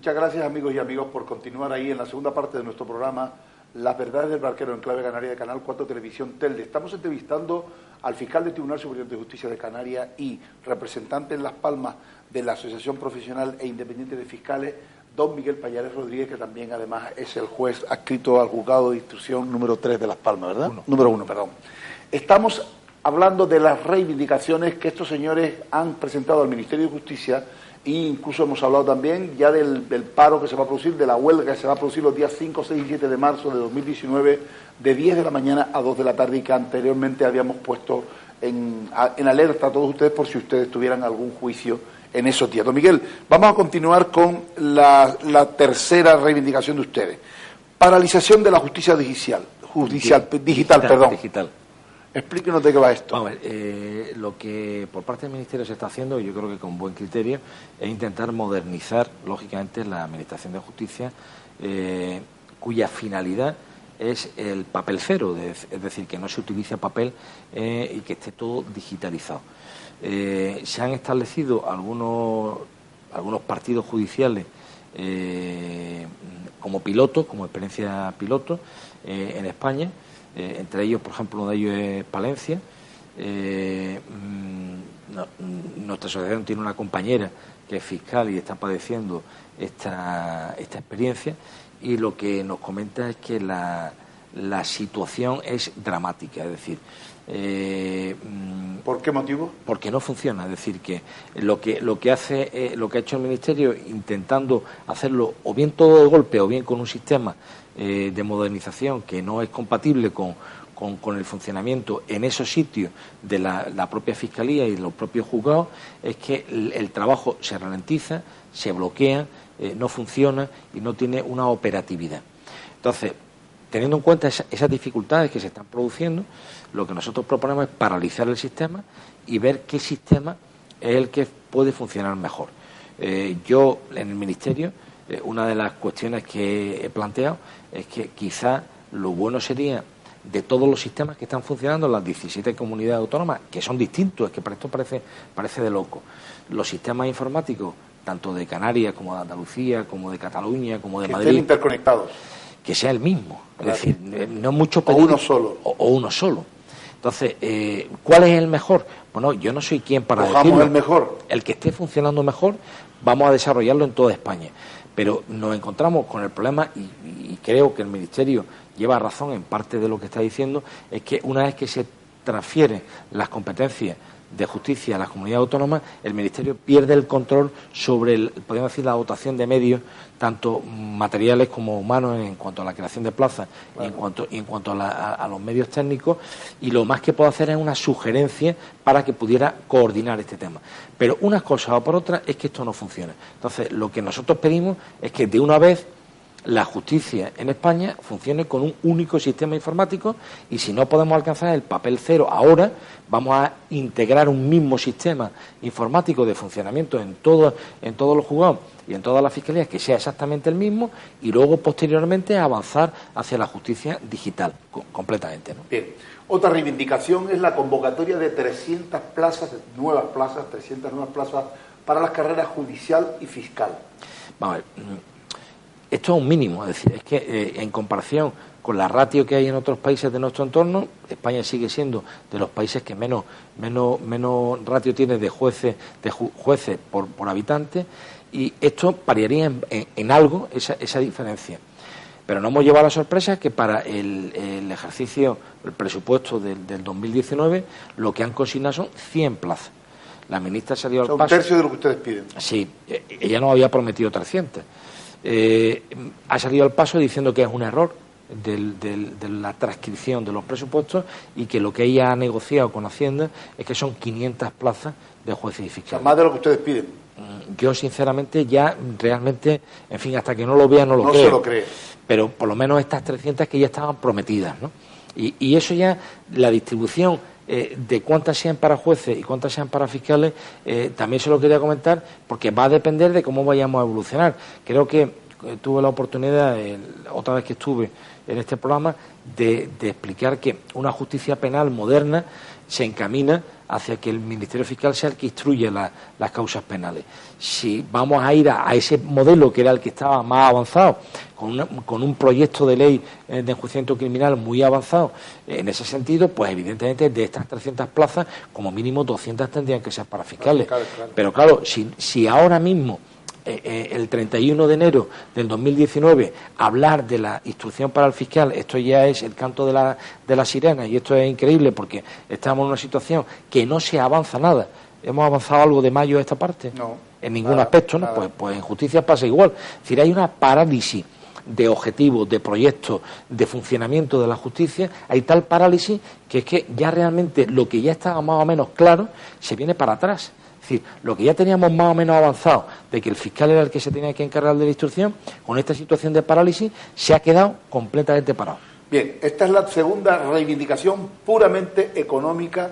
Muchas gracias, amigos y amigos, por continuar ahí en la segunda parte de nuestro programa, Las Verdades del Barquero en Clave Canaria de Canal 4 Televisión Telde. Estamos entrevistando al fiscal del Tribunal Superior de Justicia de Canarias y representante en Las Palmas de la Asociación Profesional e Independiente de Fiscales, don Miguel Payares Rodríguez, que también además es el juez adscrito al juzgado de instrucción número 3 de Las Palmas, ¿verdad? Número 1, perdón. Estamos hablando de las reivindicaciones que estos señores han presentado al Ministerio de Justicia, e incluso hemos hablado también ya del paro que se va a producir, de la huelga que se va a producir los días 5, 6 y 7 de marzo de 2019, de 10 de la mañana a 2 de la tarde, y que anteriormente habíamos puesto en alerta a todos ustedes por si ustedes tuvieran algún juicio en esos días. Don Miguel, vamos a continuar con la tercera reivindicación de ustedes. Paralización de la justicia digital. Explíquenos de qué va esto. Vamos a ver, lo que por parte del Ministerio se está haciendo, yo creo que con buen criterio, es intentar modernizar, lógicamente, la Administración de Justicia, cuya finalidad es el papel cero, es decir, que no se utilice papel y que esté todo digitalizado. Se han establecido algunos partidos judiciales como pilotos, como experiencia piloto en España. Entre ellos, por ejemplo, uno de ellos es Palencia. Nuestra asociación tiene una compañera que es fiscal y está padeciendo esta experiencia, y lo que nos comenta es que la situación es dramática, es decir... ¿Por qué motivo? Porque no funciona, es decir, que lo que ha hecho el Ministerio, intentando hacerlo o bien todo de golpe o bien con un sistema de modernización que no es compatible con el funcionamiento en esos sitios de la propia Fiscalía y de los propios juzgados, es que el trabajo se ralentiza, se bloquea, no funciona y no tiene una operatividad. Entonces, teniendo en cuenta esas dificultades que se están produciendo, lo que nosotros proponemos es paralizar el sistema y ver qué sistema es el que puede funcionar mejor. Yo, en el Ministerio, una de las cuestiones que he planteado es que quizá lo bueno sería, de todos los sistemas que están funcionando en las 17 comunidades autónomas, que son distintos, es que para esto parece de loco, los sistemas informáticos, tanto de Canarias como de Andalucía, como de Cataluña, como de Madrid, que estén interconectados, que sea el mismo, claro. Es decir, no mucho pedir, o uno solo. O uno solo. Entonces, ¿cuál es el mejor? Bueno, yo no soy quien para decirlo. El mejor. El que esté funcionando mejor, vamos a desarrollarlo en toda España. Pero nos encontramos con el problema, y creo que el Ministerio lleva razón en parte de lo que está diciendo, es que una vez que se transfieren las competencias de justicia a las comunidades autónomas, el Ministerio pierde el control sobre, podríamos decir, la dotación de medios, tanto materiales como humanos, en cuanto a la creación de plazas, claro, y en cuanto a los medios técnicos, y lo más que puede hacer es una sugerencia para que pudiera coordinar este tema. Pero unas cosas o por otras es que esto no funciona. Entonces, lo que nosotros pedimos es que de una vez la justicia en España funcione con un único sistema informático, y si no podemos alcanzar el papel cero ahora, vamos a integrar un mismo sistema informático de funcionamiento en todos los juzgados y en todas las fiscalías, que sea exactamente el mismo, y luego posteriormente avanzar hacia la justicia digital completamente, ¿no? Bien. Otra reivindicación es la convocatoria de 300 nuevas plazas para las carreras judicial y fiscal. Vamos a ver. Esto es un mínimo, es decir, es que en comparación con la ratio que hay en otros países de nuestro entorno, España sigue siendo de los países que menos ratio tiene de jueces por habitante, y esto variaría en algo esa diferencia. Pero no hemos llevado la sorpresa que para el ejercicio, el presupuesto del 2019, lo que han consignado son 100 plazas. La ministra salió al paso. Un tercio de lo que ustedes piden. Sí, ella nos había prometido 300. Ha salido al paso diciendo que es un error de la transcripción de los presupuestos, y que lo que ella ha negociado con Hacienda es que son 500 plazas de jueces y fiscales. O sea, más de lo que ustedes piden. Yo, sinceramente, ya realmente, en fin, hasta que no lo vea no lo creo. No se lo cree. Pero por lo menos estas 300 que ya estaban prometidas, ¿no? Y eso ya, la distribución de cuántas sean para jueces y cuántas sean para fiscales, también se lo quería comentar, porque va a depender de cómo vayamos a evolucionar. Creo que tuve la oportunidad, otra vez que estuve en este programa, de explicar que una justicia penal moderna se encamina hacia que el Ministerio Fiscal sea el que instruya las causas penales. Si vamos a ir a ese modelo que era el que estaba más avanzado, con un proyecto de ley de enjuiciamiento criminal muy avanzado, en ese sentido, pues evidentemente de estas 300 plazas, como mínimo 200 tendrían que ser para fiscales. Claro. Pero claro, si ahora mismo, el 31 de enero del 2019, hablar de la instrucción para el fiscal, esto ya es el canto de la sirena, y esto es increíble porque estamos en una situación que no se avanza nada. ¿Hemos avanzado algo de mayo a esta parte? No. En ningún aspecto, ¿no? Pues en justicia pasa igual. Es decir, hay una parálisis de objetivos, de proyectos, de funcionamiento de la justicia. Hay tal parálisis que es que ya realmente lo que ya estaba más o menos claro se viene para atrás. Es decir, lo que ya teníamos más o menos avanzado de que el fiscal era el que se tenía que encargar de la instrucción, con esta situación de parálisis se ha quedado completamente parado. Bien, esta es la segunda reivindicación puramente económica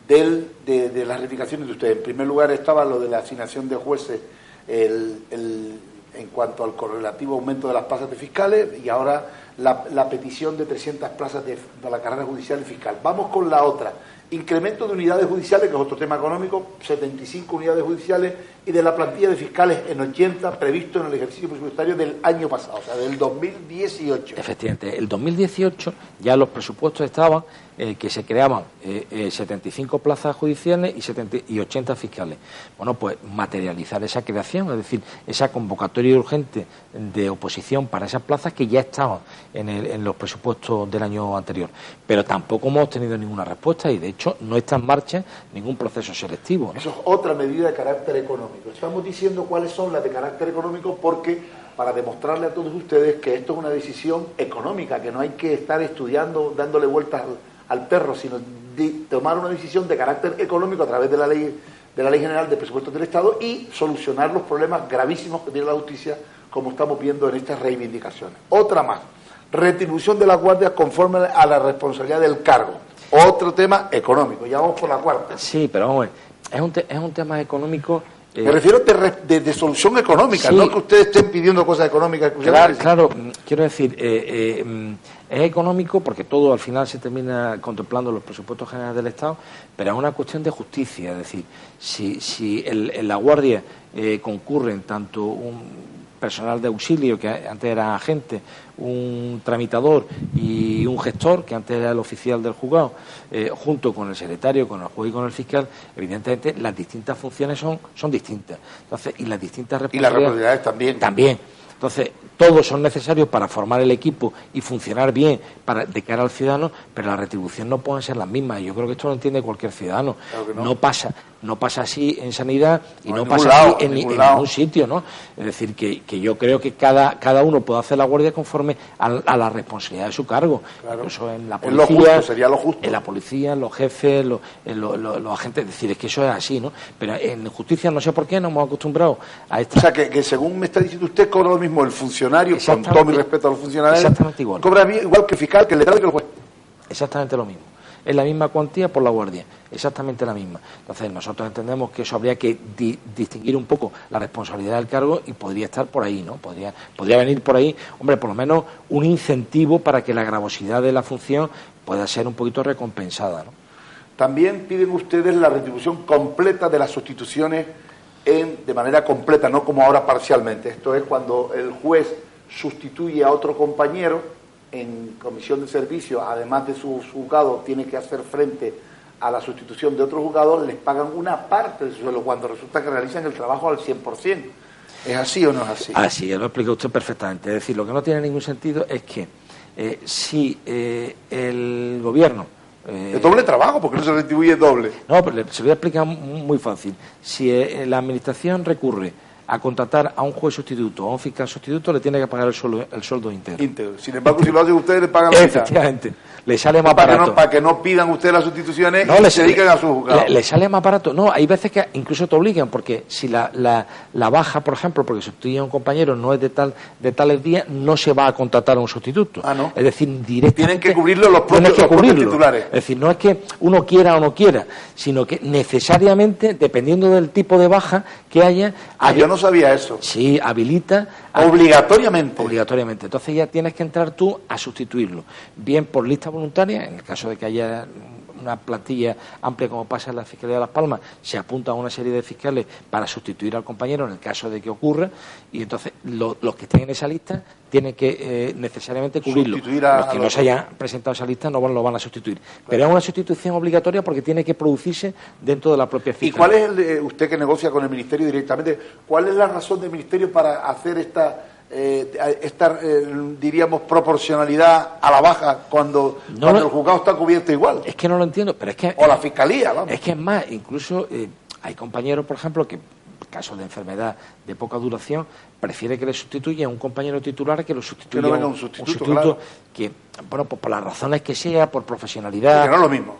de las reivindicaciones de ustedes. En primer lugar estaba lo de la asignación de jueces en cuanto al correlativo aumento de las plazas de fiscales, y ahora la petición de 300 plazas de la carrera judicial y fiscal. Vamos con la otra. Incremento de unidades judiciales, que es otro tema económico, 75 unidades judiciales, y de la plantilla de fiscales en 80, previsto en el ejercicio presupuestario del año pasado, o sea, del 2018. Efectivamente, el 2018 ya los presupuestos estaban que se creaban 75 plazas judiciales y 80 fiscales. Bueno, pues materializar esa creación, es decir, esa convocatoria urgente de oposición para esas plazas que ya estaban en los presupuestos del año anterior. Pero tampoco hemos obtenido ninguna respuesta y, de hecho, no está en marcha ningún proceso selectivo, ¿no? Eso es otra medida de carácter económico. Estamos diciendo cuáles son las de carácter económico porque, para demostrarle a todos ustedes que esto es una decisión económica, que no hay que estar estudiando, dándole vueltas al perro, sino tomar una decisión de carácter económico a través de la ley general de presupuestos del Estado y solucionar los problemas gravísimos que tiene la justicia, como estamos viendo en estas reivindicaciones. Otra más, retribución de las guardias conforme a la responsabilidad del cargo. Otro tema económico. Ya vamos por la cuarta. Sí, pero vamos a ver, es un tema económico. Me refiero de solución económica, sí. No que ustedes estén pidiendo cosas económicas. Claro, quiero decir, es económico porque todo al final se termina contemplando los presupuestos generales del Estado, pero es una cuestión de justicia. Es decir, si en la Guardia concurren tanto un personal de auxilio, que antes era agente, un tramitador y un gestor, que antes era el oficial del juzgado, junto con el secretario, con el juez y con el fiscal, evidentemente las distintas funciones son distintas. Entonces, y las distintas responsabilidades también. Entonces, todos son necesarios para formar el equipo y funcionar bien de cara al ciudadano, pero la retribución no pueden ser las mismas. Yo creo que esto lo entiende cualquier ciudadano. Claro que no. No pasa así en sanidad y no pasa así en ningún sitio, ¿no? Es decir, que yo creo que cada uno puede hacer la guardia conforme a la responsabilidad de su cargo. Claro. Eso en la policía, es lo justo, sería lo justo. En la policía, los jefes, los agentes, es decir, es que eso es así, ¿no? Pero en justicia no sé por qué nos hemos acostumbrado a esta... O sea, que según me está diciendo usted, cobra lo mismo el funcionario, con todo mi respeto a los funcionarios, exactamente igual. Cobra igual que el fiscal, que el letrado y que el juez. Exactamente lo mismo. Es la misma cuantía por la guardia, exactamente la misma. Entonces nosotros entendemos que eso habría que distinguir un poco la responsabilidad del cargo y podría estar por ahí, ¿no? Podría venir por ahí, hombre, por lo menos un incentivo para que la gravosidad de la función pueda ser un poquito recompensada, ¿no? También piden ustedes la retribución completa de las sustituciones de manera completa, no como ahora parcialmente. Esto es cuando el juez sustituye a otro compañero en comisión de servicio, además de su juzgado, tiene que hacer frente a la sustitución de otro juzgado, les pagan una parte del sueldo cuando resulta que realizan el trabajo al 100%. ¿Es así o no es así? Así, lo explica usted perfectamente. Es decir, lo que no tiene ningún sentido es que si el gobierno... es doble trabajo, porque no se retribuye doble. No, pero se lo voy a explicar muy fácil. Si la Administración recurre a contratar a un juez sustituto o a un fiscal sustituto, le tiene que pagar el sueldo íntegro. Sin embargo, si lo hacen ustedes, le pagan la mitad. Efectivamente. Le sale más barato. Para que no pidan ustedes las sustituciones y se dediquen a su juzgado. Le sale más barato. No, hay veces que incluso te obligan, porque si la baja, por ejemplo, porque sustituye a un compañero, no es de tales días, no se va a contratar a un sustituto. Ah, ¿no? Es decir, directamente... Tienen que cubrirlo los propios titulares. Es decir, no es que uno quiera o no quiera, sino que necesariamente, dependiendo del tipo de baja que haya... Yo no sabía eso. Sí, habilita... Obligatoriamente. Obligatoriamente. Entonces ya tienes que entrar tú a sustituirlo. Bien por lista voluntaria, en el caso de que haya una plantilla amplia como pasa en la Fiscalía de Las Palmas, se apunta a una serie de fiscales para sustituir al compañero en el caso de que ocurra, y entonces los que estén en esa lista tienen que necesariamente cubrirlo. Los que no se hayan presentado a esa lista no lo van a sustituir. Claro. Pero es una sustitución obligatoria porque tiene que producirse dentro de la propia fiscalía. ¿Y cuál es usted que negocia con el Ministerio directamente, cuál es la razón del Ministerio para hacer esta diríamos, proporcionalidad a la baja cuando el juzgado está cubierto igual? Es que no lo entiendo, pero es que... O la Fiscalía, vamos. Es que es más, incluso hay compañeros, por ejemplo, que casos de enfermedad de poca duración, prefiere que le sustituya a un compañero titular que lo sustituya a un sustituto, claro. Que, bueno, pues por las razones que sea, por profesionalidad... Que no es lo mismo.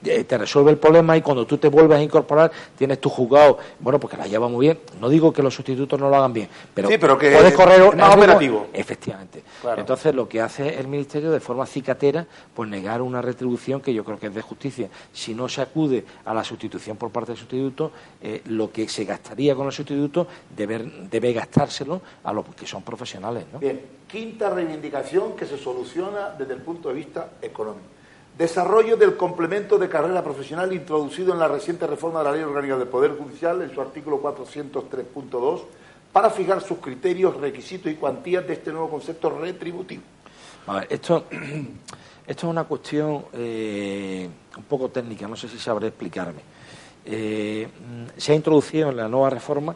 Te resuelve el problema y cuando tú te vuelves a incorporar tienes tu juzgado, bueno, porque la lleva muy bien. No digo que los sustitutos no lo hagan bien, pero, sí, pero que puedes correr más operativo. Efectivamente. Claro. Entonces lo que hace el Ministerio de forma cicatera, pues negar una retribución que yo creo que es de justicia. Si no se acude a la sustitución por parte del sustituto, lo que se gastaría con el sustituto debe gastárselo a los que son profesionales, ¿no? Bien, quinta reivindicación que se soluciona desde el punto de vista económico. Desarrollo del complemento de carrera profesional introducido en la reciente reforma de la Ley Orgánica del Poder Judicial en su artículo 403.2 para fijar sus criterios, requisitos y cuantías de este nuevo concepto retributivo. A ver, esto es una cuestión un poco técnica, no sé si sabré explicarme. Se ha introducido en la nueva reforma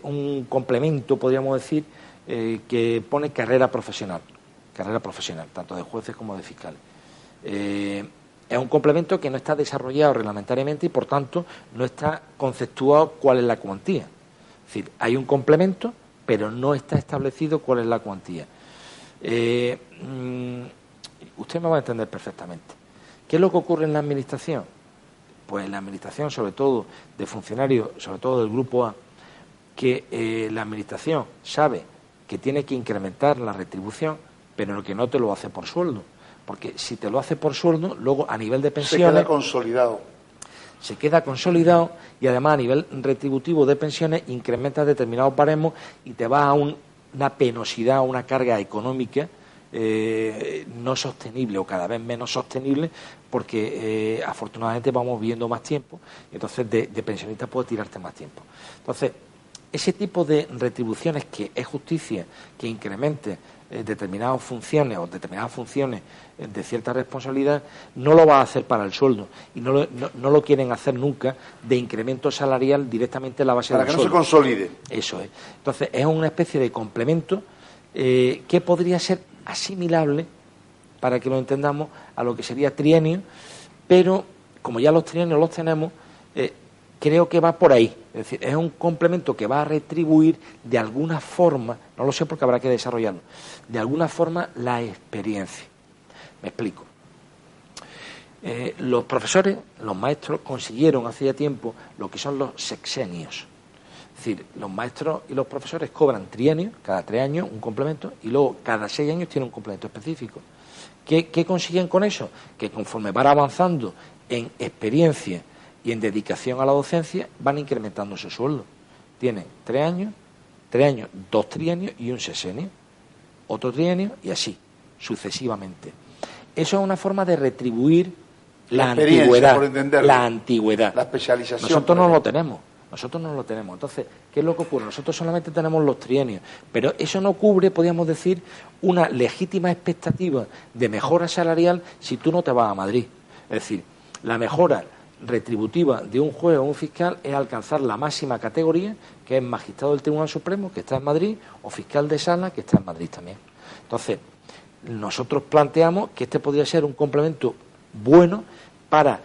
un complemento, podríamos decir, que pone carrera profesional, tanto de jueces como de fiscales. Es un complemento que no está desarrollado reglamentariamente y, por tanto, no está conceptuado cuál es la cuantía. Es decir, hay un complemento, pero no está establecido cuál es la cuantía. Usted me va a entender perfectamente. ¿Qué es lo que ocurre en la Administración? Pues en la Administración, sobre todo de funcionarios, sobre todo del Grupo A, que la Administración sabe que tiene que incrementar la retribución, pero que no te lo hace por sueldo. Porque si te lo hace por sueldo, luego a nivel de pensiones... Se queda consolidado y además a nivel retributivo de pensiones incrementa determinados baremos y te vas a una penosidad, una carga económica no sostenible o cada vez menos sostenible porque afortunadamente vamos viviendo más tiempo y entonces de pensionista puedes tirarte más tiempo. Entonces, ese tipo de retribuciones que es justicia, que incremente determinadas funciones de cierta responsabilidad, no lo va a hacer para el sueldo y no lo quieren hacer nunca de incremento salarial directamente en la base del sueldo. Para que no se consolide. Eso es. Entonces, es una especie de complemento que podría ser asimilable, para que lo entendamos, a lo que sería trienio, pero como ya los trienios los tenemos, creo que va por ahí. Es decir, es un complemento que va a retribuir de alguna forma, no lo sé porque habrá que desarrollarlo, de alguna forma la experiencia. Me explico. Los profesores, los maestros, consiguieron hace ya tiempo lo que son los sexenios. Es decir, los maestros y los profesores cobran trienios, cada 3 años un complemento, y luego cada 6 años tienen un complemento específico. ¿Qué consiguen con eso? Que conforme van avanzando en experiencia y en dedicación a la docencia, van incrementando su sueldo. Tienen 3 años, 2 trienios y un sexenio, otro trienio y así, sucesivamente. Eso es una forma de retribuir la antigüedad, la especialización. Nosotros no lo tenemos. Entonces, ¿qué es lo que ocurre? Nosotros solamente tenemos los trienios, pero eso no cubre, podríamos decir, una legítima expectativa de mejora salarial si tú no te vas a Madrid. Es decir, la mejora retributiva de un juez o un fiscal es alcanzar la máxima categoría, que es magistrado del Tribunal Supremo, que está en Madrid, o fiscal de sala, que está en Madrid también. Entonces, nosotros planteamos que este podría ser un complemento bueno para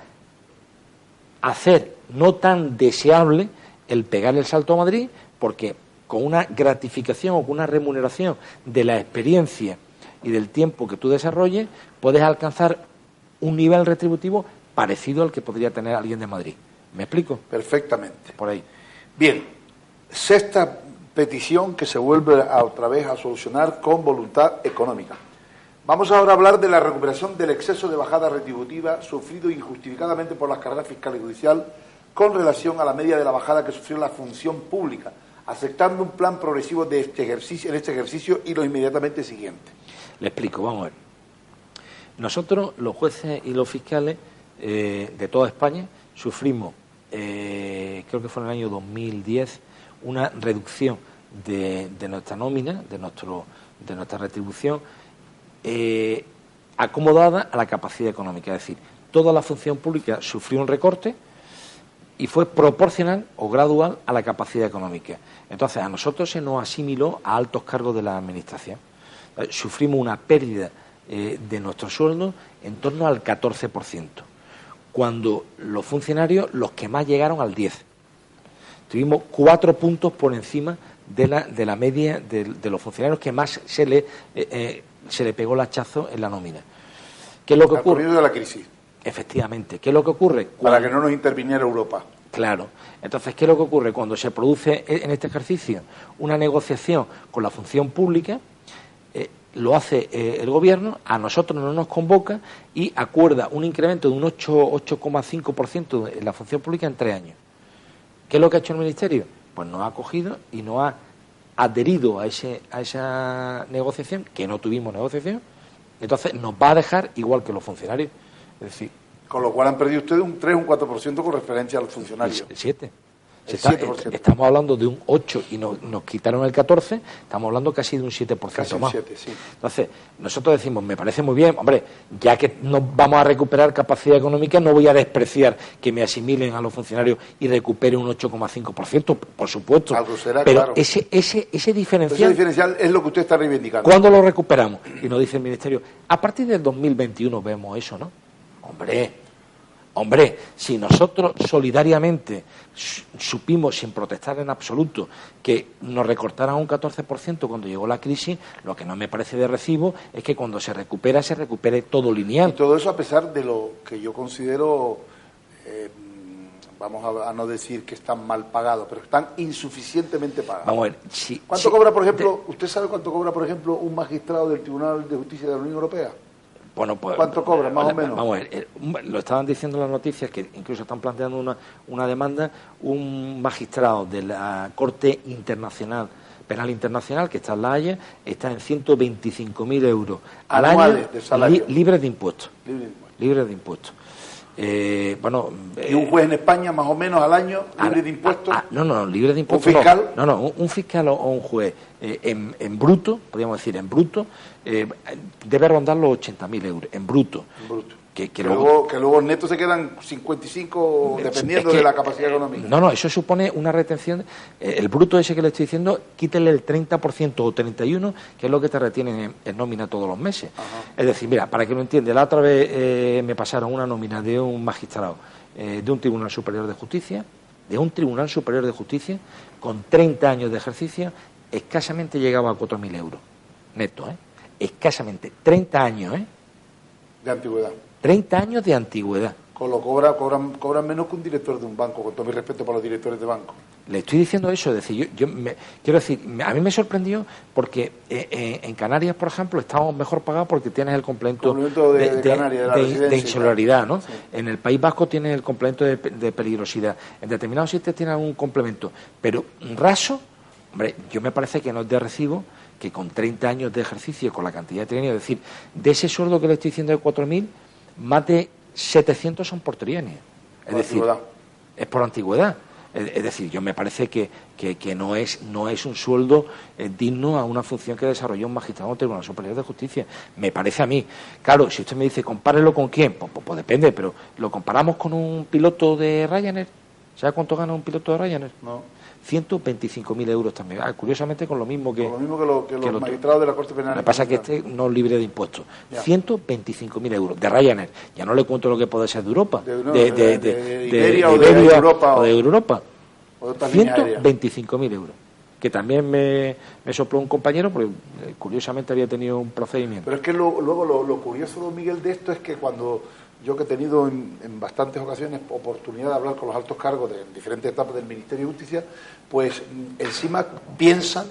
hacer no tan deseable el pegar el salto a Madrid, porque con una gratificación o con una remuneración de la experiencia y del tiempo que tú desarrolles, puedes alcanzar un nivel retributivo parecido al que podría tener alguien de Madrid. ¿Me explico? Perfectamente. Por ahí. Bien, sexta petición que se vuelve otra vez a solucionar con voluntad económica. Vamos ahora a hablar de la recuperación del exceso de bajada retributiva sufrido injustificadamente por las carreras fiscal y judicial con relación a la media de la bajada que sufrió la función pública, aceptando un plan progresivo de en este ejercicio y lo inmediatamente siguiente. Le explico, vamos a ver. Nosotros, los jueces y los fiscales, de toda España, sufrimos, creo que fue en el año 2010, una reducción de nuestra nómina, de nuestra retribución, acomodada a la capacidad económica. Es decir, toda la función pública sufrió un recorte y fue proporcional o gradual a la capacidad económica. Entonces, a nosotros se nos asimiló a altos cargos de la Administración. Sufrimos una pérdida de nuestro sueldo en torno al 14%, cuando los funcionarios, los que más llegaron al 10%. Tuvimos 4 puntos por encima de la media de los funcionarios que más se le pegó el hachazo en la nómina. ¿Qué es lo que ocurre? De la crisis. Efectivamente. ¿Qué es lo que ocurre? Para que no nos interviniera Europa. Claro. Entonces, ¿qué es lo que ocurre? Cuando se produce en este ejercicio una negociación con la función pública, lo hace el Gobierno, a nosotros no nos convoca y acuerda un incremento de un 8,5% en la función pública en 3 años. ¿Qué es lo que ha hecho el Ministerio? Pues nos ha cogido y nos ha adherido a esa negociación, que no tuvimos negociación, entonces nos va a dejar igual que los funcionarios. Es decir, con lo cual han perdido ustedes un 3 o un 4% con referencia a los funcionarios. El 7%. El 7%. Estamos hablando de un 8% y nos quitaron el 14%, estamos hablando casi de un 7% casi más. Un 7%, sí. Entonces, nosotros decimos, me parece muy bien, hombre, ya que nos vamos a recuperar capacidad económica, no voy a despreciar que me asimilen a los funcionarios y recupere un 8,5%, por supuesto. Será, pero claro. ese diferencial... Ese diferencial es lo que usted está reivindicando. ¿Cuándo lo recuperamos? Y nos dice el Ministerio, a partir del 2021 vemos eso, ¿no? Hombre, si nosotros solidariamente supimos, sin protestar en absoluto, que nos recortaran un 14% cuando llegó la crisis, lo que no me parece de recibo es que cuando se recupere todo lineal. Y todo eso a pesar de lo que yo considero, vamos a no decir que están mal pagados, pero están insuficientemente pagados. Vamos a ver, ¿Cuánto cobra, por ejemplo, usted sabe cuánto cobra, por ejemplo, un magistrado del Tribunal de Justicia de la Unión Europea? Bueno, pues, ¿cuánto cobra, más o menos? Vamos a ver, lo estaban diciendo las noticias, que incluso están planteando una demanda, un magistrado de la Corte Internacional, Penal Internacional, que está en La Haya, está en 125.000 euros al año, de salario. Libres de impuestos. Libres de impuestos. ¿Y un juez en España, más o menos, al año, libre de impuestos? No, libre de impuestos. ¿Un fiscal? No, un fiscal o un juez en bruto, podríamos decir en bruto, debe rondar los 80.000 euros, en bruto. Que luego neto se quedan 55 dependiendo de la capacidad económica. No, eso supone una retención. El bruto ese que le estoy diciendo, quítele el 30% o 31%, que es lo que te retienen en nómina todos los meses. Ajá. Es decir, mira, para que lo entienda, la otra vez me pasaron una nómina de un magistrado de un Tribunal Superior de Justicia, con 30 años de ejercicio, escasamente llegaba a 4.000 euros neto, escasamente, 30 años, de antigüedad. 30 años de antigüedad. Con lo cobran menos que un director de un banco, con todo mi respeto para los directores de banco. Le estoy diciendo eso, es decir, quiero decir, a mí me sorprendió porque en Canarias, por ejemplo, estamos mejor pagados porque tienes el complemento de insularidad, ¿no? Sí. En el País Vasco tienes el complemento de peligrosidad. En determinados sitios tienes un complemento. Pero raso, hombre, yo me parece que no es de recibo que con 30 años de ejercicio, con la cantidad de trienios, es decir, de ese sueldo que le estoy diciendo de 4.000, más de 700 son por trienio. Es decir, es por antigüedad. Es decir, yo me parece que no es un sueldo digno a una función que desarrolló un magistrado del Tribunal Superior de Justicia. Me parece a mí. Claro, si usted me dice, compárelo con quién, pues depende, pero lo comparamos con un piloto de Ryanair. ¿Sabe cuánto gana un piloto de Ryanair? No. 125.000 euros también. Curiosamente con lo mismo que los magistrados de la Corte Penal. Lo que pasa es que este no es libre de impuestos. 125.000 euros de Ryanair. Ya no le cuento lo que puede ser de Europa. De Iberia o de Europa. O de Europa. 125.000 euros. Que también me sopló un compañero, porque curiosamente había tenido un procedimiento. Pero es que luego lo curioso, don Miguel, de esto es que cuando yo, que he tenido en bastantes ocasiones oportunidad de hablar con los altos cargos de diferentes etapas del Ministerio de Justicia, pues encima piensan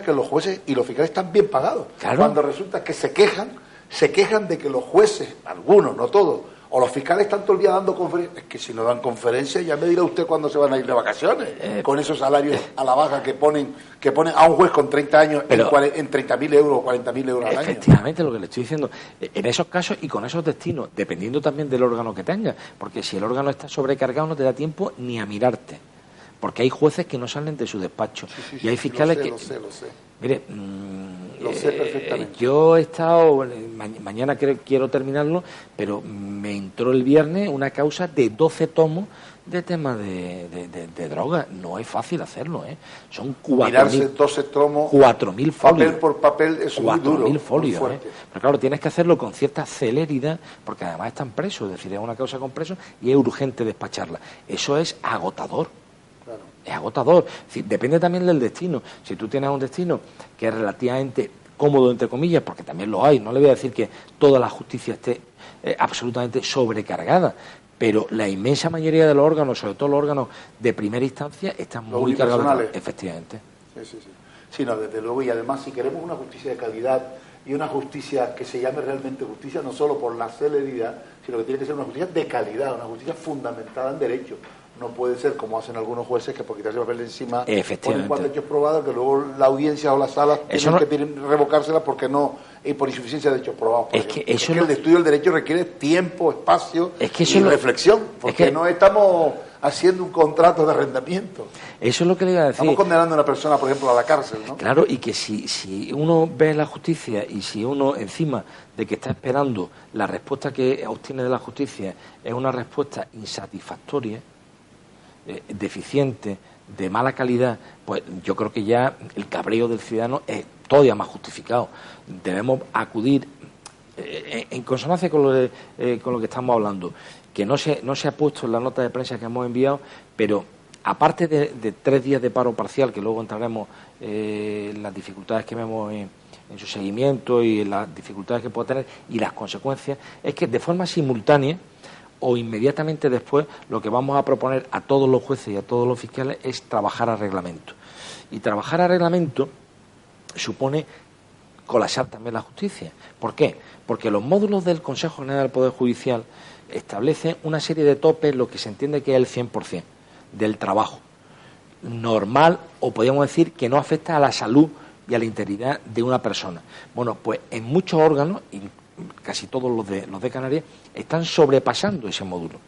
que los jueces y los fiscales están bien pagados. Claro. Cuando resulta que se quejan de que los jueces, algunos, no todos, O los fiscales están todo el día dando conferencias. Es que si no dan conferencias, ya me dirá usted cuándo se van a ir de vacaciones. Con esos salarios a la baja que ponen a un juez con 30 años en 30.000 euros o 40.000 euros al año. Efectivamente, lo que le estoy diciendo. En esos casos y con esos destinos, dependiendo también del órgano que tenga, porque si el órgano está sobrecargado no te da tiempo ni a mirarte. Porque hay jueces que no salen de su despacho. Y hay fiscales lo sé. Mire, lo sé perfectamente. Yo he estado, mañana quiero terminarlo, pero me entró el viernes una causa de 12 tomos de temas de droga. No es fácil hacerlo, ¿eh? Son 12 tomos, 4.000 folios. Papel por papel es muy duro. 4.000 folios, ¿eh? Pero claro, tienes que hacerlo con cierta celeridad, porque además están presos, es decir, es una causa con presos y es urgente despacharla. Eso es agotador. Es agotador. Es decir, depende también del destino. Si tú tienes un destino que es relativamente cómodo, entre comillas, porque también lo hay, no le voy a decir que toda la justicia esté absolutamente sobrecargada, pero la inmensa mayoría de los órganos, sobre todo los órganos de primera instancia, están muy cargados. Efectivamente. Sí. Sí, no, desde luego, y además si queremos una justicia de calidad y una justicia que se llame realmente justicia, no solo por la celeridad, sino que tiene que ser una justicia de calidad, una justicia fundamentada en derecho. No puede ser como hacen algunos jueces que por quitarse el papel de encima ponen 4 hechos probados, que luego la audiencia o las salas tienen que revocárselas porque no, y por insuficiencia de hechos probados. El estudio del derecho requiere tiempo, espacio y reflexión, porque no estamos haciendo un contrato de arrendamiento. Eso es lo que le iba a decir. Estamos condenando a una persona, por ejemplo, a la cárcel, ¿no? Claro, y que si uno ve la justicia y si uno, encima de que está esperando la respuesta que obtiene de la justicia, es una respuesta insatisfactoria, deficiente, de mala calidad, pues yo creo que ya el cabreo del ciudadano es todavía más justificado. Debemos acudir en consonancia con lo que estamos hablando, que no se ha puesto en la nota de prensa que hemos enviado, pero aparte de 3 días de paro parcial, que luego entraremos en las dificultades que vemos en su seguimiento y en las dificultades que puede tener y las consecuencias, es que de forma simultánea o inmediatamente después lo que vamos a proponer a todos los jueces y a todos los fiscales es trabajar a reglamento. Y trabajar a reglamento supone colapsar también la justicia. ¿Por qué? Porque los módulos del Consejo General del Poder Judicial establecen una serie de topes, lo que se entiende que es el 100% del trabajo normal, o podríamos decir que no afecta a la salud y a la integridad de una persona. Bueno, pues en muchos órganos, y casi todos los de Canarias, están sobrepasando ese módulo.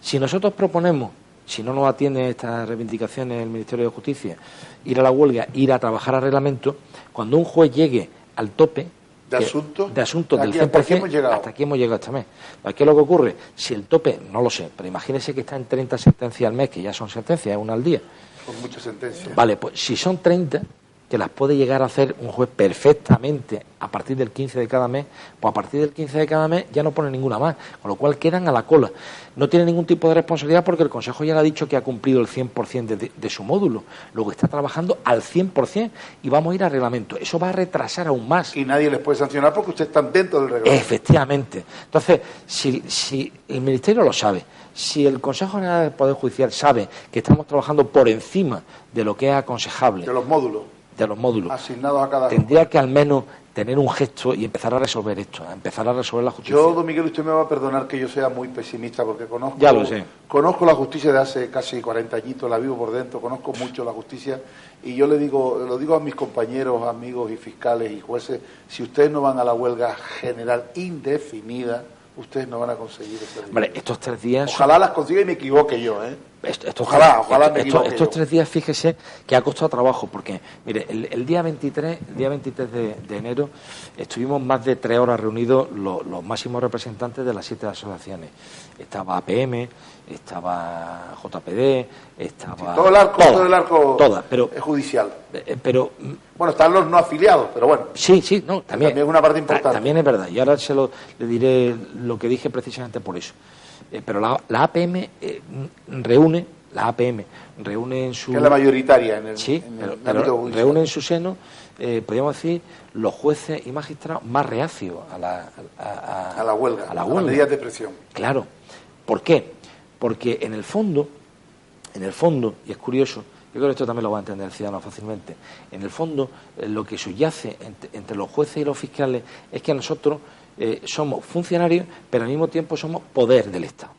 Si nosotros proponemos, si no nos atiende estas reivindicaciones el Ministerio de Justicia, ir a la huelga, ir a trabajar a reglamento, cuando un juez llegue al tope de asuntos del 100%, hasta aquí hemos llegado este mes. ¿Qué es lo que ocurre? Si el tope, no lo sé, pero imagínese que está en 30 sentencias al mes, que ya son sentencias, es una al día. Son muchas sentencias. Vale, pues si son 30, que las puede llegar a hacer un juez perfectamente a partir del 15 de cada mes, pues a partir del 15 de cada mes ya no pone ninguna más, con lo cual quedan a la cola. No tiene ningún tipo de responsabilidad porque el Consejo ya le ha dicho que ha cumplido el 100% de su módulo, luego está trabajando al 100% y vamos a ir a reglamento. Eso va a retrasar aún más. Y nadie les puede sancionar porque ustedes están dentro del reglamento. Efectivamente. Entonces, si el Ministerio lo sabe, si el Consejo General del Poder Judicial sabe que estamos trabajando por encima de lo que es aconsejable, de los módulos asignados a cada tendría que al menos tener un gesto y empezar a resolver esto, a empezar a resolver la justicia. Yo, don Miguel, usted me va a perdonar que yo sea muy pesimista porque conozco la justicia de hace casi 40 añitos, la vivo por dentro, conozco mucho la justicia y yo lo digo a mis compañeros, amigos y fiscales y jueces, si ustedes no van a la huelga general indefinida, ustedes no van a conseguir ese dinero. Vale, estos 3 días... Ojalá las consiga y me equivoque yo, ¿eh? Ojalá me equivoque estos 3 días, fíjese que ha costado trabajo, porque, mire, el día 23 de enero estuvimos más de 3 horas reunidos los máximos representantes de las 7 asociaciones. Estaba APM, estaba JPD, estaba... Sí, todo el arco todas, pero, judicial. Pero... Bueno, están los no afiliados, pero bueno. Sí, no, también es una parte importante. También es verdad, y ahora le diré lo que dije precisamente por eso. Pero la APM reúne en su... Que es la mayoritaria en el, sí, en el pero reúne en su seno, podríamos decir, los jueces y magistrados más reacios a la huelga, a las medidas de presión. Claro. ¿Por qué? Porque en el fondo, y es curioso, yo creo que esto también lo va a entender el ciudadano fácilmente, en el fondo lo que subyace entre los jueces y los fiscales es que a nosotros somos funcionarios, pero al mismo tiempo somos poder del Estado.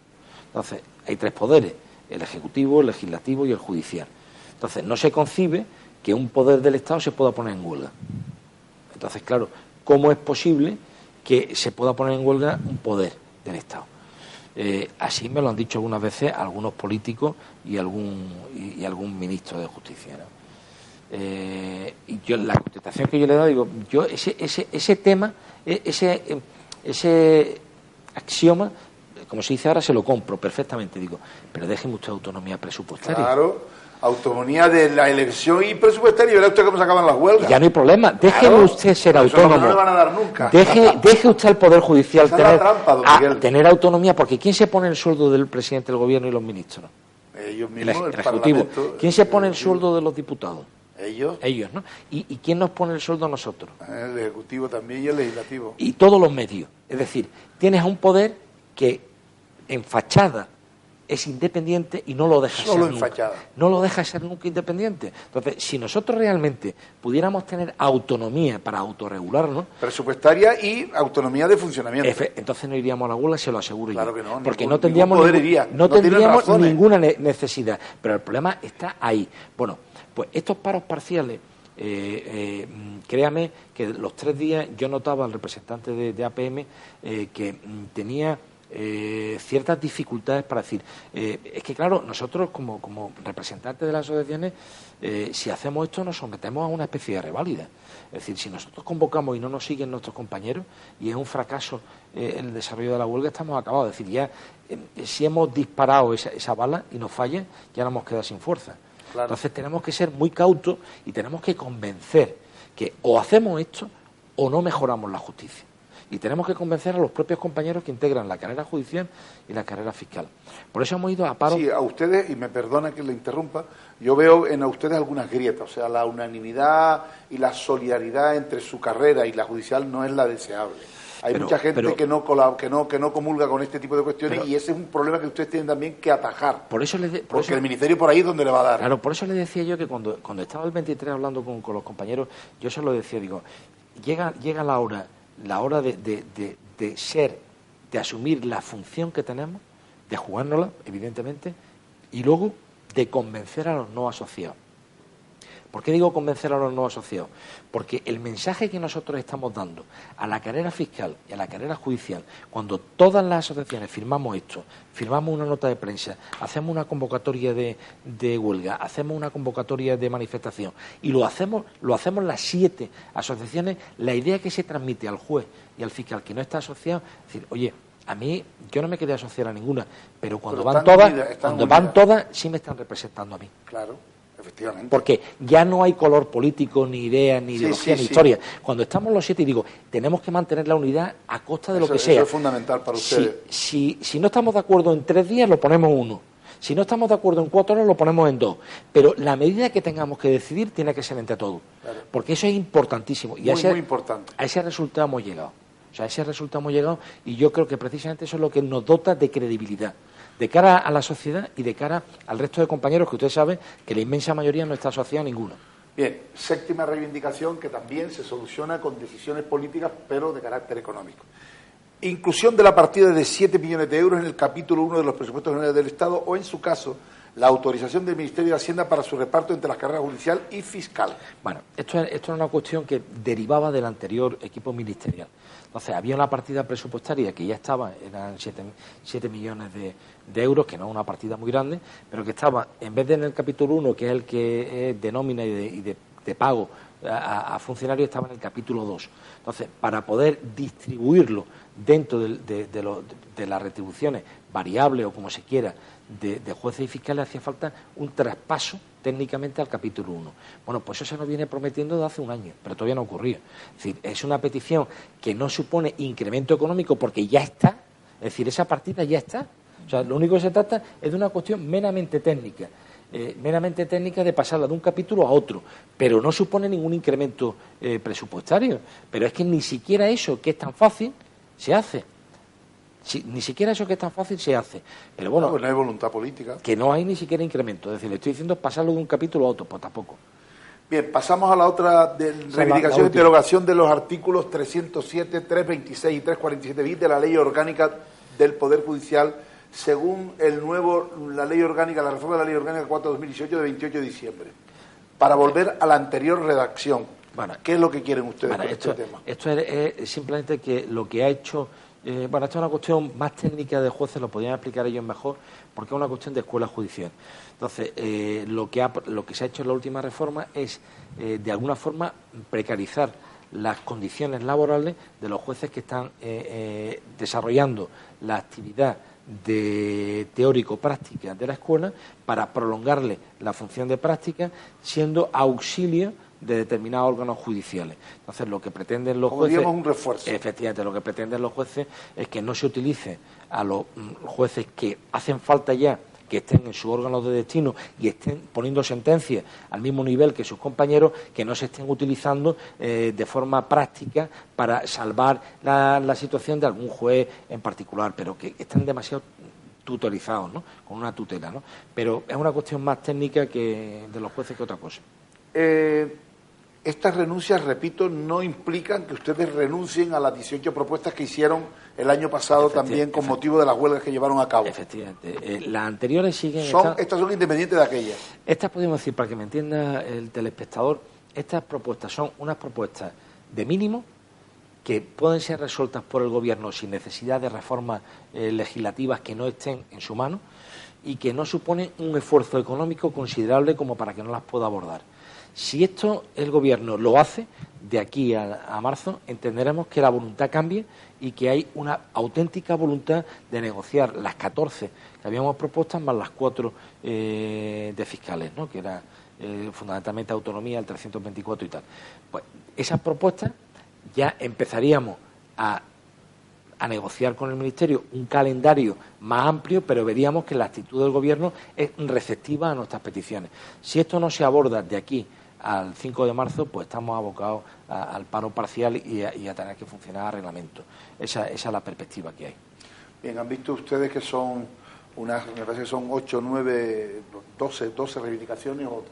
Entonces, hay tres poderes: el Ejecutivo, el Legislativo y el Judicial. Entonces, no se concibe que un poder del Estado se pueda poner en huelga. Entonces, claro, ¿cómo es posible que se pueda poner en huelga un poder del Estado? Así me lo han dicho algunas veces algunos políticos y algún ministro de Justicia, ¿no? Y yo, la contestación que yo le he dado, digo, yo ese tema, ese axioma, como se dice ahora, se lo compro perfectamente. Digo, pero déjeme usted autonomía presupuestaria. Claro. Autonomía de la elección y presupuestaria, y verá usted cómo se acaban las huelgas. Ya no hay problema, déjeme usted ser autónomo. No le van a dar nunca. Deje usted al Poder Judicial tener autonomía, porque ¿quién se pone el sueldo del presidente del Gobierno y los ministros? Ellos mismos, el Ejecutivo. ¿Quién se pone el sueldo de los diputados? Ellos, ¿no? ¿Y quién nos pone el sueldo a nosotros? El Ejecutivo también y el Legislativo. Y todos los medios. Es decir, tienes a un poder que en fachada es independiente y no lo deja ser nunca. No lo deja ser nunca independiente. Entonces, si nosotros realmente pudiéramos tener autonomía para autorregularnos... Presupuestaria y autonomía de funcionamiento. Entonces no iríamos a la huelga, se lo aseguro claro yo. Que no, porque no tendríamos ninguna necesidad. Pero el problema está ahí. Bueno, pues estos paros parciales... créame que los 3 días yo notaba al representante de APM que tenía ciertas dificultades para decir, es que claro, nosotros como representantes de las asociaciones, si hacemos esto nos sometemos a una especie de reválida. Es decir, si nosotros convocamos y no nos siguen nuestros compañeros y es un fracaso el desarrollo de la huelga, estamos acabados. Es decir, ya si hemos disparado esa bala y nos falla, ya nos hemos quedado sin fuerza. Claro. Entonces tenemos que ser muy cautos y tenemos que convencer que o hacemos esto o no mejoramos la justicia. Y tenemos que convencer a los propios compañeros que integran la carrera judicial y la carrera fiscal. Por eso hemos ido a paro. Sí, a ustedes, y me perdona que le interrumpa, yo veo en a ustedes algunas grietas. O sea, la unanimidad y la solidaridad entre su carrera y la judicial no es la deseable. Hay mucha gente que no comulga con este tipo de cuestiones y ese es un problema que ustedes tienen también que atajar. Porque el Ministerio por ahí es donde le va a dar. Claro, por eso le decía yo que cuando estaba el 23 hablando con los compañeros, yo se lo decía, digo, llega la hora de asumir la función que tenemos, de jugárnosla, evidentemente, y luego de convencer a los no asociados. ¿Por qué digo convencer a los no asociados? Porque el mensaje que nosotros estamos dando a la carrera fiscal y a la carrera judicial, cuando todas las asociaciones firmamos esto, firmamos una nota de prensa, hacemos una convocatoria de huelga, hacemos una convocatoria de manifestación y lo hacemos las 7 asociaciones, la idea que se transmite al juez y al fiscal que no está asociado, es decir, oye, a mí, yo no me quería asociar a ninguna, pero cuando van todas, sí me están representando a mí. Claro. Efectivamente. Porque ya no hay color político, ni idea, ni ideología, ni historia. Cuando estamos los 7 y digo, tenemos que mantener la unidad a costa de lo que sea. Eso es fundamental para ustedes. Si no estamos de acuerdo en 3 días, lo ponemos en 1. Si no estamos de acuerdo en 4 horas, lo ponemos en 2. Pero la medida que tengamos que decidir tiene que ser entre todos. Claro. Porque eso es importantísimo. Y muy importante. A ese resultado hemos llegado. O sea, a ese resultado hemos llegado y yo creo que precisamente eso es lo que nos dota de credibilidad. De cara a la sociedad y de cara al resto de compañeros, que usted sabe que la inmensa mayoría no está asociada a ninguno. Bien, séptima reivindicación que también se soluciona con decisiones políticas, pero de carácter económico. Inclusión de la partida de 7 millones de euros en el capítulo 1 de los presupuestos generales del Estado o, en su caso, la autorización del Ministerio de Hacienda para su reparto entre las carreras judicial y fiscal. Bueno, esto era una cuestión que derivaba del anterior equipo ministerial. Entonces, había una partida presupuestaria que ya estaba, eran 7 millones de euros, que no es una partida muy grande, pero que estaba, en vez de en el capítulo 1, que es el que es de nómina y de pago a funcionarios, estaba en el capítulo 2. Entonces, para poder distribuirlo dentro de las retribuciones variables o como se quiera de jueces y fiscales, hacía falta un traspaso técnicamente al capítulo 1. Bueno, pues eso se nos viene prometiendo desde hace un año, pero todavía no ocurría. Es decir, es una petición que no supone incremento económico porque ya está, es decir, esa partida ya está. O sea, lo único que se trata es de una cuestión meramente técnica de pasarla de un capítulo a otro, pero no supone ningún incremento presupuestario. Pero es que ni siquiera eso, que es tan fácil, se hace. Ni siquiera eso que es tan fácil se hace. Pero bueno, no hay voluntad política. Que no hay ni siquiera incremento. Es decir, le estoy diciendo pasarlo de un capítulo a otro, pues tampoco. Bien, pasamos a la otra reivindicación y derogación de los artículos 307, 326 y 347 bis de la Ley Orgánica del Poder Judicial, según la Ley Orgánica, la reforma de la Ley Orgánica 4/2018 de 28 de diciembre. Para volver a la anterior redacción, bueno, ¿qué es lo que quieren ustedes con este tema? Esto es simplemente que lo que ha hecho... esto es una cuestión más técnica de jueces, lo podrían explicar ellos mejor, porque es una cuestión de escuela judicial. Entonces, lo que se ha hecho en la última reforma es, de alguna forma, precarizar las condiciones laborales de los jueces que están desarrollando la actividad de teórico-práctica de la escuela para prolongarle la función de práctica, siendo auxilio de determinados órganos judiciales. Entonces, lo que pretenden los jueces... Como un refuerzo. Efectivamente, lo que pretenden los jueces es que no se utilice a los jueces que hacen falta ya, que estén en sus órganos de destino y estén poniendo sentencias al mismo nivel que sus compañeros, que no se estén utilizando de forma práctica para salvar la situación de algún juez en particular, pero que estén demasiado tutorizados, ¿no? Con una tutela, ¿no? Pero es una cuestión más técnica que de los jueces que otra cosa. Estas renuncias, repito, no implican que ustedes renuncien a las 18 propuestas que hicieron el año pasado también con motivo de las huelgas que llevaron a cabo. Efectivamente. Las anteriores siguen... Estas son independientes de aquellas. Estas, podemos decir, para que me entienda el telespectador, estas propuestas son unas propuestas de mínimo que pueden ser resueltas por el Gobierno sin necesidad de reformas legislativas que no estén en su mano y que no suponen un esfuerzo económico considerable como para que no las pueda abordar. Si esto el Gobierno lo hace, de aquí a marzo, entenderemos que la voluntad cambie y que hay una auténtica voluntad de negociar las 14 que habíamos propuesto más las 4 de fiscales, ¿no? Que era fundamentalmente autonomía, el 324 y tal. Pues esas propuestas ya empezaríamos a negociar con el Ministerio un calendario más amplio, pero veríamos que la actitud del Gobierno es receptiva a nuestras peticiones. Si esto no se aborda de aquí al 5 de marzo, pues estamos abocados al paro parcial y a tener que funcionar a reglamento. Esa es la perspectiva que hay. Bien, han visto ustedes que son me parece que son 8, 9, 12 reivindicaciones o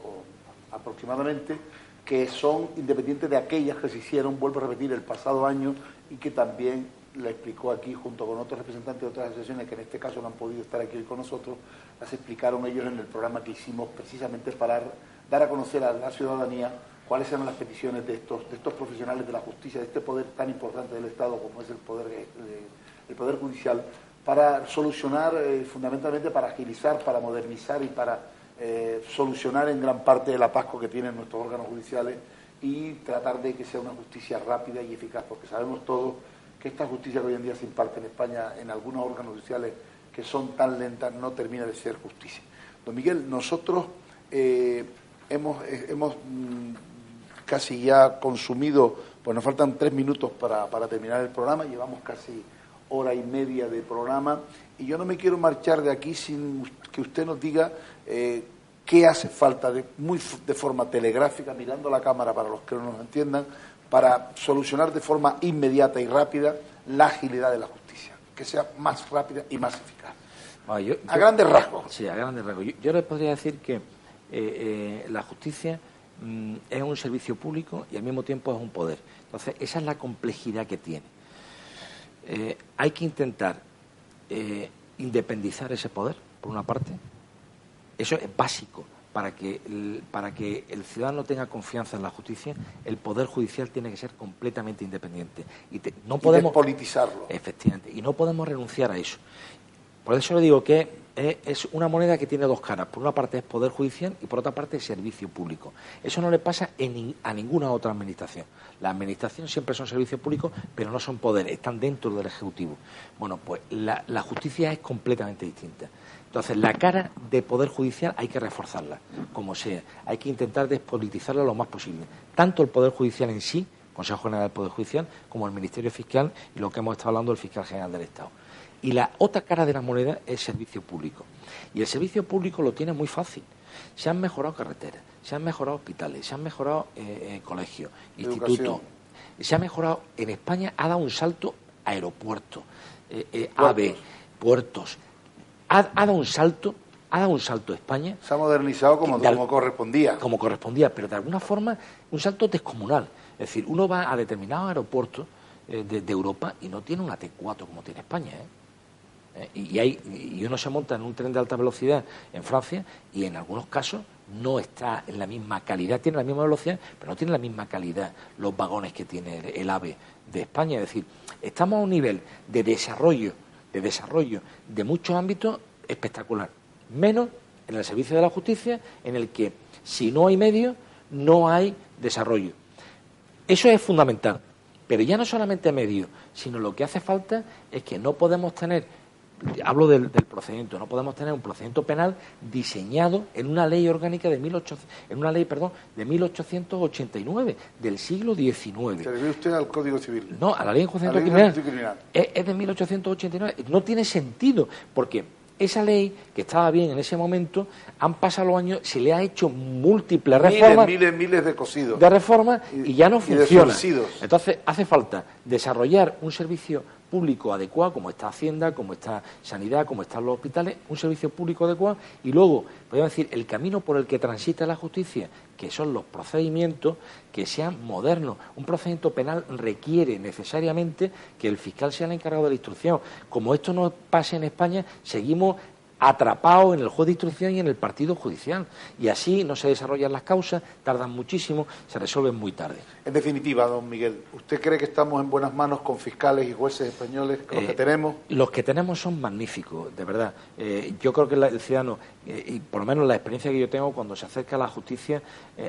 aproximadamente, que son independientes de aquellas que se hicieron, vuelvo a repetir, el pasado año y que también la explicó aquí junto con otros representantes de otras asociaciones que en este caso no han podido estar aquí hoy con nosotros, las explicaron ellos en el programa que hicimos precisamente para dar a conocer a la ciudadanía cuáles eran las peticiones de estos profesionales de la justicia, de este poder tan importante del Estado como es el poder judicial, para solucionar, fundamentalmente para agilizar, para modernizar y para solucionar en gran parte el atasco que tienen nuestros órganos judiciales y tratar de que sea una justicia rápida y eficaz, porque sabemos todos que esta justicia que hoy en día se imparte en España en algunos órganos judiciales que son tan lentas no termina de ser justicia. Don Miguel, nosotros hemos casi ya consumido, pues nos faltan 3 minutos para terminar el programa, llevamos casi hora y media de programa y yo no me quiero marchar de aquí sin que usted nos diga qué hace falta de forma telegráfica, mirando la cámara para los que no nos entiendan, para solucionar de forma inmediata y rápida la agilidad de la justicia, que sea más rápida y más eficaz. Bueno, a grandes rasgos. Sí, a grandes rasgos. Yo les podría decir que la justicia es un servicio público y al mismo tiempo es un poder. Entonces, esa es la complejidad que tiene. Hay que intentar independizar ese poder, por una parte. Eso es básico. Para que el ciudadano tenga confianza en la justicia, el Poder Judicial tiene que ser completamente independiente. No podemos despolitizarlo. Efectivamente, y no podemos renunciar a eso. Por eso le digo que es una moneda que tiene dos caras. Por una parte es Poder Judicial y por otra parte es servicio público. Eso no le pasa a ninguna otra administración. La administración siempre son servicios públicos, pero no son poderes, están dentro del Ejecutivo. Bueno, pues la justicia es completamente distinta. Entonces, la cara de Poder Judicial hay que reforzarla, como sea. Hay que intentar despolitizarla lo más posible. Tanto el Poder Judicial en sí, Consejo General del Poder Judicial, como el Ministerio Fiscal y lo que hemos estado hablando del Fiscal General del Estado. Y la otra cara de la moneda es servicio público. Y el servicio público lo tiene muy fácil. Se han mejorado carreteras, se han mejorado hospitales, se han mejorado colegios, institutos. Se ha mejorado, en España ha dado un salto aeropuertos, AVE, puertos. Ha dado un salto ha dado un salto España. Se ha modernizado como correspondía. Como correspondía, pero de alguna forma un salto descomunal. Es decir, uno va a determinados aeropuertos de Europa y no tiene una T4 como tiene España, y uno se monta en un tren de alta velocidad en Francia y en algunos casos no está en la misma calidad, tiene la misma velocidad, pero no tiene la misma calidad los vagones que tiene el AVE de España. Es decir, estamos a un nivel de desarrollo de muchos ámbitos espectacular, menos en el servicio de la justicia, en el que si no hay medios, no hay desarrollo. Eso es fundamental, pero ya no solamente medios, sino lo que hace falta es que no podemos tener, hablo del procedimiento, no podemos tener un procedimiento penal diseñado en una ley orgánica de 1889, del siglo XIX. ¿Se refiere usted al Código Civil? No, a la ley de enjuiciamiento criminal. Es de 1889. No tiene sentido, porque esa ley, que estaba bien en ese momento, han pasado los años, se le ha hecho múltiples reformas. Miles de cosidos. De reformas y ya no funciona. De entonces, hace falta desarrollar un servicio público adecuado, como está Hacienda, como está Sanidad, como están los hospitales, un servicio público adecuado, y luego, podemos decir, el camino por el que transita la justicia, que son los procedimientos, que sean modernos. Un procedimiento penal requiere necesariamente que el fiscal sea el encargado de la instrucción. Como esto no pasa en España, seguimos atrapados en el juez de instrucción y en el partido judicial. Y así no se desarrollan las causas, tardan muchísimo, se resuelven muy tarde. En definitiva, don Miguel, ¿usted cree que estamos en buenas manos con fiscales y jueces españoles, los que tenemos? Los que tenemos son magníficos, de verdad. Yo creo que el ciudadano, y por lo menos la experiencia que yo tengo, cuando se acerca a la justicia,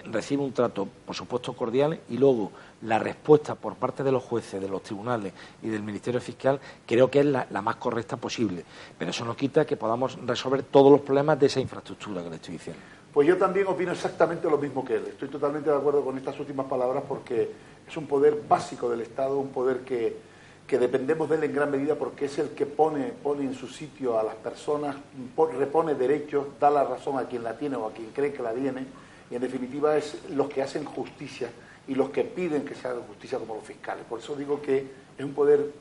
recibe un trato, por supuesto, cordial, y luego la respuesta por parte de los jueces, de los tribunales y del Ministerio Fiscal, creo que es la más correcta posible. Pero eso no quita que podamos resolver todos los problemas de esa infraestructura que le estoy diciendo. Pues yo también opino exactamente lo mismo que él. Estoy totalmente de acuerdo con estas últimas palabras, porque es un poder básico del Estado, un poder que dependemos de él en gran medida, porque es el que pone en su sitio a las personas, repone derechos, da la razón a quien la tiene o a quien cree que la tiene, y en definitiva es los que hacen justicia y los que piden que se haga justicia, como los fiscales. Por eso digo que es un poder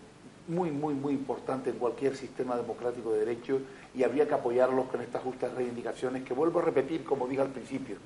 muy, muy, muy importante en cualquier sistema democrático de derecho, y habría que apoyarlos con estas justas reivindicaciones que, vuelvo a repetir, como dije al principio,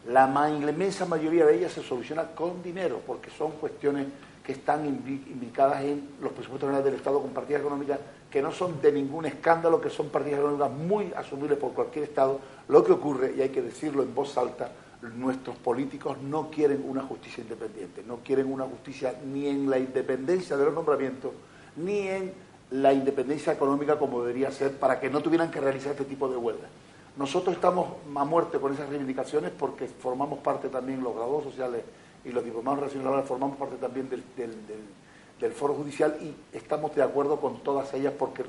la inmensa mayoría de ellas se soluciona con dinero, porque son cuestiones que están indicadas en los presupuestos generales del Estado con partidas económicas que no son de ningún escándalo, que son partidas económicas muy asumibles por cualquier Estado. Lo que ocurre, y hay que decirlo en voz alta, nuestros políticos no quieren una justicia independiente, no quieren una justicia ni en la independencia de los nombramientos, ni en la independencia económica como debería ser, para que no tuvieran que realizar este tipo de huelgas. Nosotros estamos a muerte con esas reivindicaciones porque formamos parte también, los graduados sociales y los diplomados en relaciones laborales, formamos parte también del foro judicial, y estamos de acuerdo con todas ellas porque,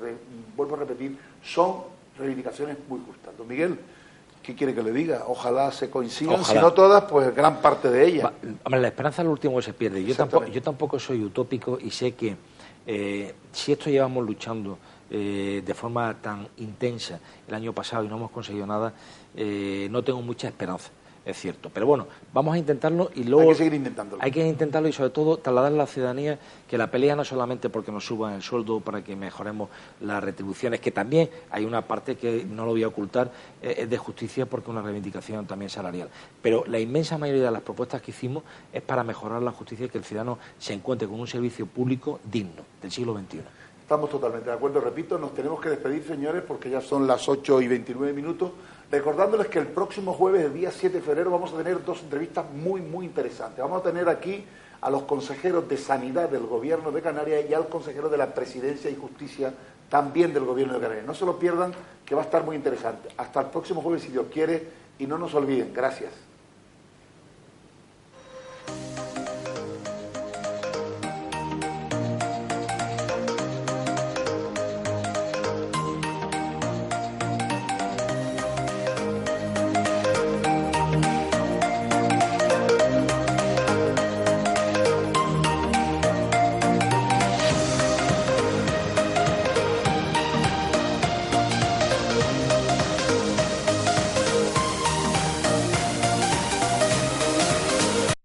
vuelvo a repetir, son reivindicaciones muy justas. Don Miguel, ¿qué quiere que le diga? Ojalá se coincidan, si no todas, pues gran parte de ellas. Hombre, la esperanza es lo último que se pierde. Yo tampoco soy utópico, y sé que si esto llevamos luchando de forma tan intensa el año pasado y no hemos conseguido nada, no tengo mucha esperanza, es cierto. Pero bueno, vamos a intentarlo, y luego hay que seguir intentándolo. Hay que intentarlo, y sobre todo trasladarle a la ciudadanía que la pelea no solamente porque nos suban el sueldo, para que mejoremos las retribuciones, que también hay una parte que no lo voy a ocultar, es de justicia, porque es una reivindicación también salarial. Pero la inmensa mayoría de las propuestas que hicimos es para mejorar la justicia y que el ciudadano se encuentre con un servicio público digno del siglo XXI. Estamos totalmente de acuerdo. Repito, nos tenemos que despedir, señores, porque ya son las 8:29, recordándoles que el próximo jueves, el día 7 de febrero, vamos a tener dos entrevistas muy, muy interesantes. Vamos a tener aquí a los consejeros de Sanidad del Gobierno de Canarias y al consejero de la Presidencia y Justicia también del Gobierno de Canarias. No se lo pierdan, que va a estar muy interesante. Hasta el próximo jueves, si Dios quiere, y no nos olviden. Gracias.